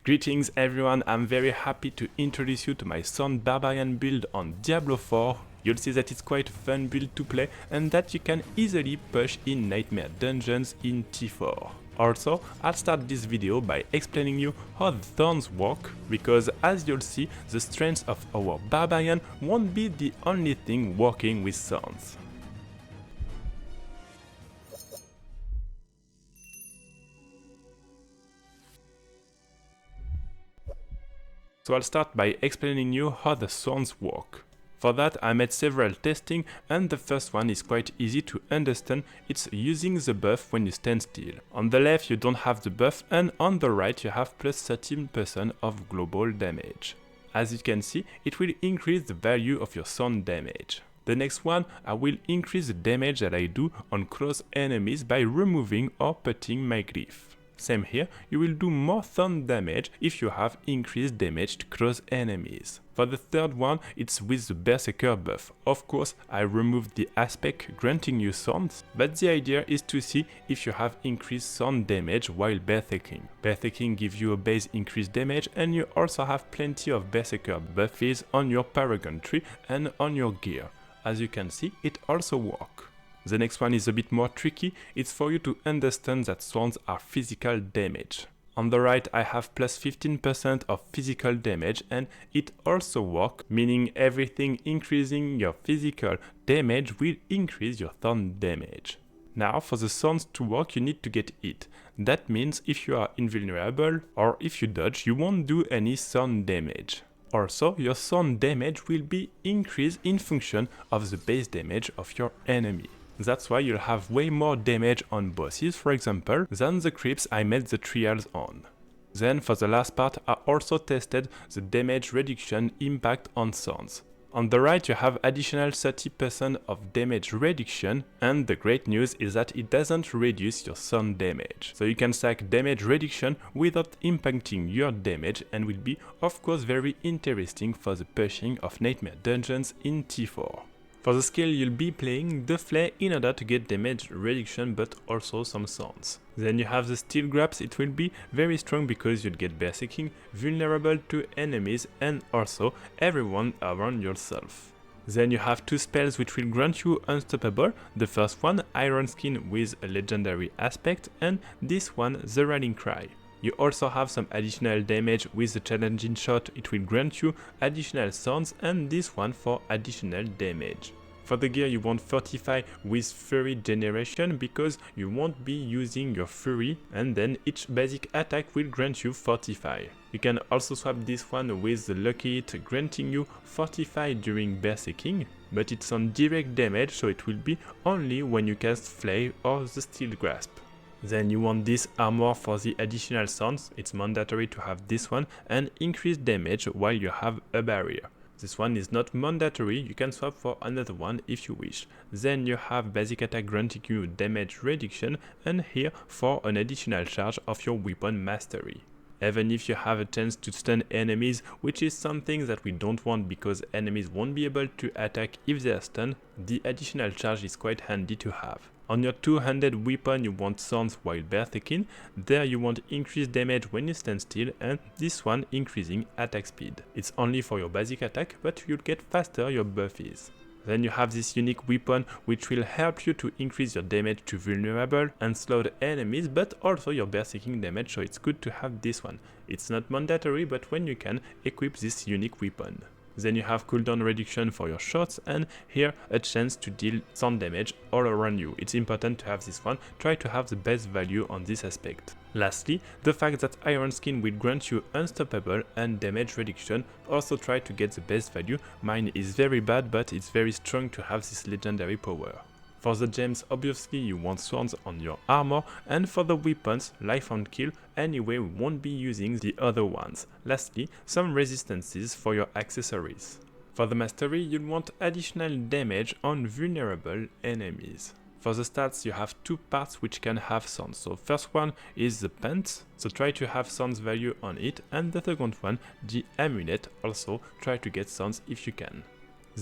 Greetings everyone, I'm very happy to introduce you to my Thorn Barbarian build on Diablo IV. You'll see that it's quite a fun build to play and that you can easily push in Nightmare Dungeons in T4. Also, I'll start this video by explaining you how the thorns work, because as you'll see, the strength of our Barbarian won't be the only thing working with thorns. So I'll start by explaining you how the thorns work. For that I made several testing, and the first one is quite easy to understand. It's using the buff when you stand still. On the left you don't have the buff, and on the right you have plus 13% of global damage. As you can see, it will increase the value of your thorn damage. The next one, I will increase the damage that I do on close enemies by removing or putting my glyph. Same here, you will do more thorn damage if you have increased damage to close enemies. For the third one, it's with the Berserker buff. Of course, I removed the aspect granting you thorns, but the idea is to see if you have increased thorn damage while berserking. Berserking gives you a base increased damage, and you also have plenty of Berserker buffies on your Paragon tree and on your gear. As you can see, it also works. The next one is a bit more tricky. It's for you to understand that thorns are physical damage. On the right I have plus 15% of physical damage, and it also works, meaning everything increasing your physical damage will increase your thorn damage. Now for the thorns to work you need to get hit. That means if you are invulnerable or if you dodge you won't do any thorn damage. Also, your thorn damage will be increased in function of the base damage of your enemy. That's why you'll have way more damage on bosses, for example, than the creeps I made the trials on. Then for the last part I also tested the damage reduction impact on thorns. On the right you have additional 30% of damage reduction, and the great news is that it doesn't reduce your thorn damage. So you can stack damage reduction without impacting your damage, and will be of course very interesting for the pushing of Nightmare Dungeons in T4. For the skill you'll be playing the Flay in order to get damage reduction but also some thorns. Then you have the Steel Grasp. It will be very strong because you'll get berserking, vulnerable to enemies and also everyone around yourself. Then you have two spells which will grant you unstoppable. The first one, Iron Skin with a legendary aspect, and this one, the Rallying Cry. You also have some additional damage with the Challenging Shot. It will grant you additional thorns, and this one for additional damage. For the gear you want Fortify with Fury Generation because you won't be using your Fury, and then each basic attack will grant you Fortify. You can also swap this one with the Lucky Hit, granting you Fortify during berserking, but it's on direct damage, so it will be only when you cast Flay or the Steel Grasp. Then you want this armor for the additional thorns. It's mandatory to have this one, and increased damage while you have a barrier. This one is not mandatory, you can swap for another one if you wish. Then you have basic attack granting you damage reduction, and here for an additional charge of your weapon mastery. Even if you have a chance to stun enemies, which is something that we don't want because enemies won't be able to attack if they are stunned, the additional charge is quite handy to have. On your two-handed weapon you want thorns while berserking. There you want increased damage when you stand still, and this one increasing attack speed. It's only for your basic attack, but you'll get faster your buff is. Then you have this unique weapon which will help you to increase your damage to vulnerable and slowed enemies, but also your berserking damage, so it's good to have this one. It's not mandatory, but when you can, equip this unique weapon. Then you have cooldown reduction for your shots, and here a chance to deal some damage all around you. It's important to have this one, try to have the best value on this aspect. Lastly, the fact that Iron Skin will grant you unstoppable and damage reduction, also try to get the best value. Mine is very bad, but it's very strong to have this legendary power. For the gems, obviously you want swords on your armor, and for the weapons, life and kill, anyway we won't be using the other ones. Lastly, some resistances for your accessories. For the mastery, you'll want additional damage on vulnerable enemies. For the stats you have two parts which can have thorns. So first one is the pants, so try to have thorns value on it, and the second one, the amulet, also try to get thorns if you can.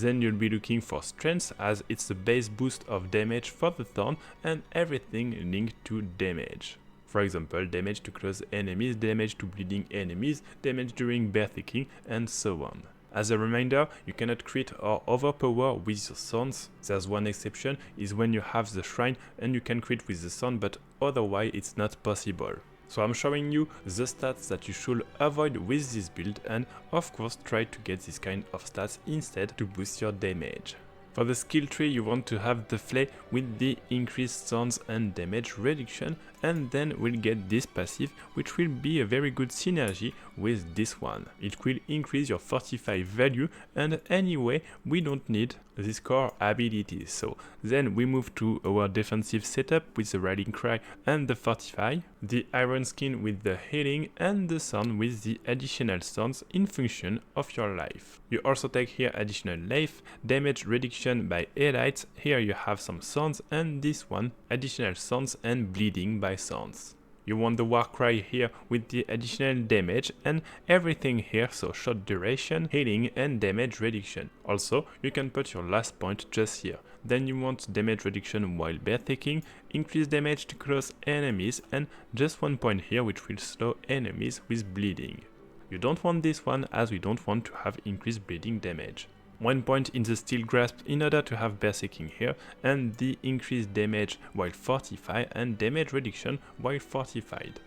Then you'll be looking for strength, as it's the base boost of damage for the thorn and everything linked to damage. For example, damage to close enemies, damage to bleeding enemies, damage during berserking, and so on. As a reminder, you cannot crit or overpower with your swords. There's one exception, is when you have the shrine and you can crit with the sword, but otherwise it's not possible. So I'm showing you the stats that you should avoid with this build, and of course try to get this kind of stats instead to boost your damage. For the skill tree, you want to have the flay with the increased swords and damage reduction, and then we'll get this passive, which will be a very good synergy with this one. It will increase your fortify value, and anyway we don't need this core abilities. So then we move to our defensive setup with the rallying cry and the fortify, the iron skin with the healing, and the sword with the additional swords in function of your life. You also take here additional life, damage reduction by elites, here you have some swords, and this one additional swords and bleeding by swords. You want the war cry here with the additional damage and everything here, so short duration, healing and damage reduction. Also, you can put your last point just here. Then you want damage reduction while berserking, increase damage to close enemies, and just 1 point here which will slow enemies with bleeding. You don't want this one as we don't want to have increased bleeding damage. 1 point in the steel grasp in order to have berserking here, and the increased damage while fortified and damage reduction while fortified.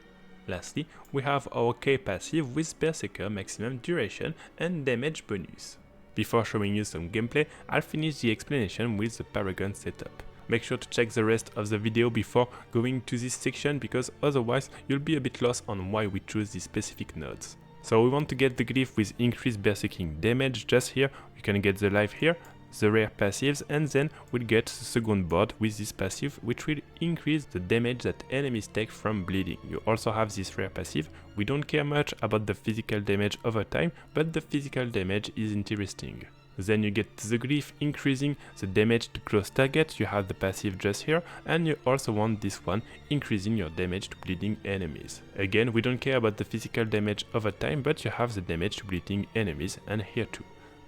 Lastly, we have our K passive with berserker maximum duration and damage bonus. Before showing you some gameplay, I'll finish the explanation with the Paragon setup. Make sure to check the rest of the video before going to this section, because otherwise you'll be a bit lost on why we choose these specific nodes. So we want to get the glyph with increased berserking damage just here. You can get the life here, the rare passives, and then we'll get the second board with this passive, which will increase the damage that enemies take from bleeding. You also have this rare passive. We don't care much about the physical damage over time, but the physical damage is interesting. Then you get the glyph increasing the damage to close target. You have the passive just here, and you also want this one increasing your damage to bleeding enemies. Again, we don't care about the physical damage over time, but you have the damage to bleeding enemies, and here too.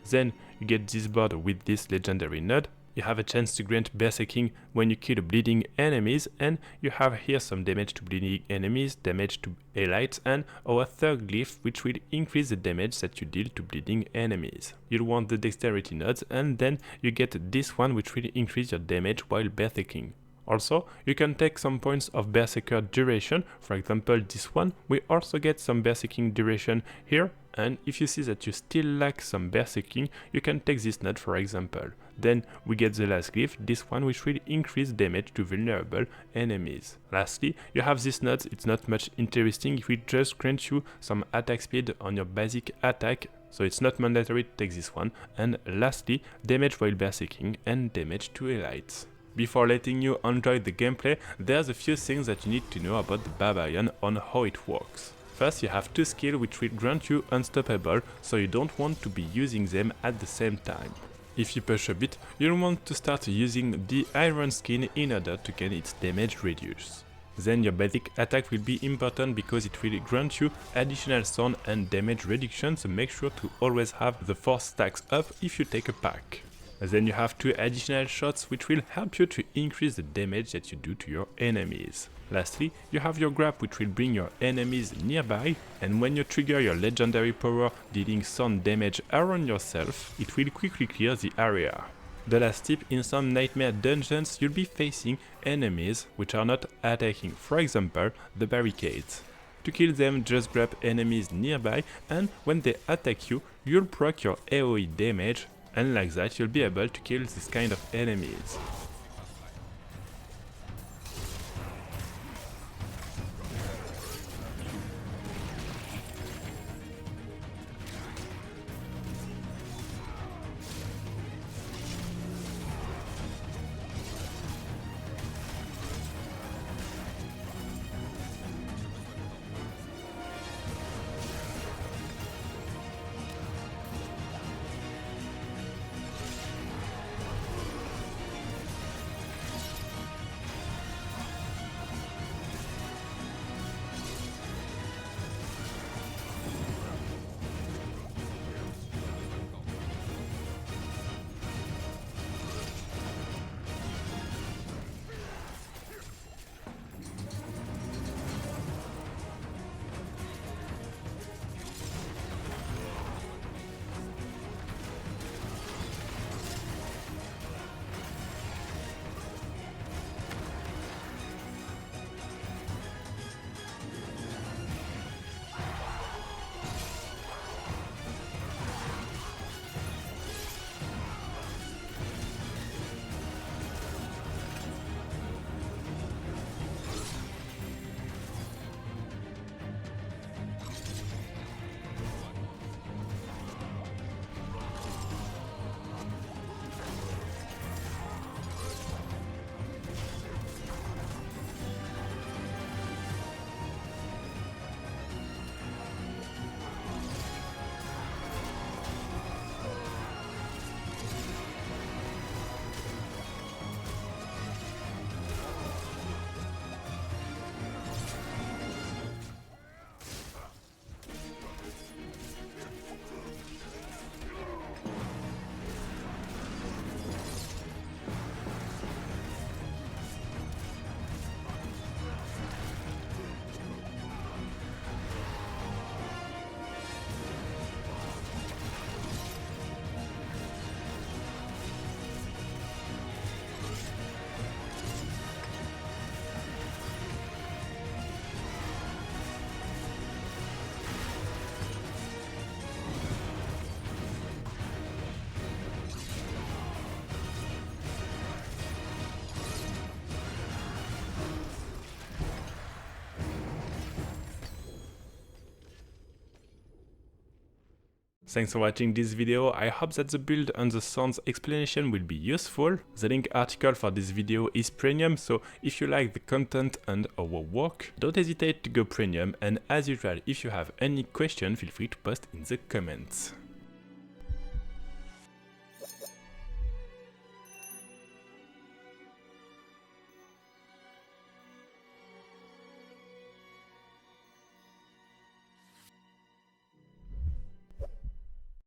Then you get this board with this legendary node. You have a chance to grant berserking when you kill bleeding enemies, and you have here some damage to bleeding enemies, damage to elites, and our third glyph which will increase the damage that you deal to bleeding enemies. You'll want the dexterity nodes, and then you get this one which will increase your damage while berserking. Also, you can take some points of berserker duration, for example this one. We also get some berserking duration here, and if you see that you still lack some berserking, you can take this node for example. Then we get the last glyph, this one which will increase damage to vulnerable enemies. Lastly, you have this node. It's not much interesting, it will just grant you some attack speed on your basic attack, so it's not mandatory to take this one. And lastly, damage while berserking and damage to elites. Before letting you enjoy the gameplay, there's a few things that you need to know about the Barbarian on how it works. First, you have two skills which will grant you unstoppable, so you don't want to be using them at the same time. If you push a bit, you'll want to start using the iron skin in order to get its damage reduced. Then your basic attack will be important because it will grant you additional stun and damage reduction, so make sure to always have the 4 stacks up if you take a pack. Then you have 2 additional shots which will help you to increase the damage that you do to your enemies. Lastly, you have your grab which will bring your enemies nearby, and when you trigger your legendary power dealing some damage around yourself, it will quickly clear the area. The last tip, in some nightmare dungeons you'll be facing enemies which are not attacking, for example the barricades. To kill them, just grab enemies nearby, and when they attack you, you'll proc your AoE damage, and like that you'll be able to kill this kind of enemies. Thanks for watching this video. I hope that the build and the Thorns explanation will be useful. The link article for this video is premium, so if you like the content and our work, don't hesitate to go premium, and as usual, if you have any question, feel free to post in the comments.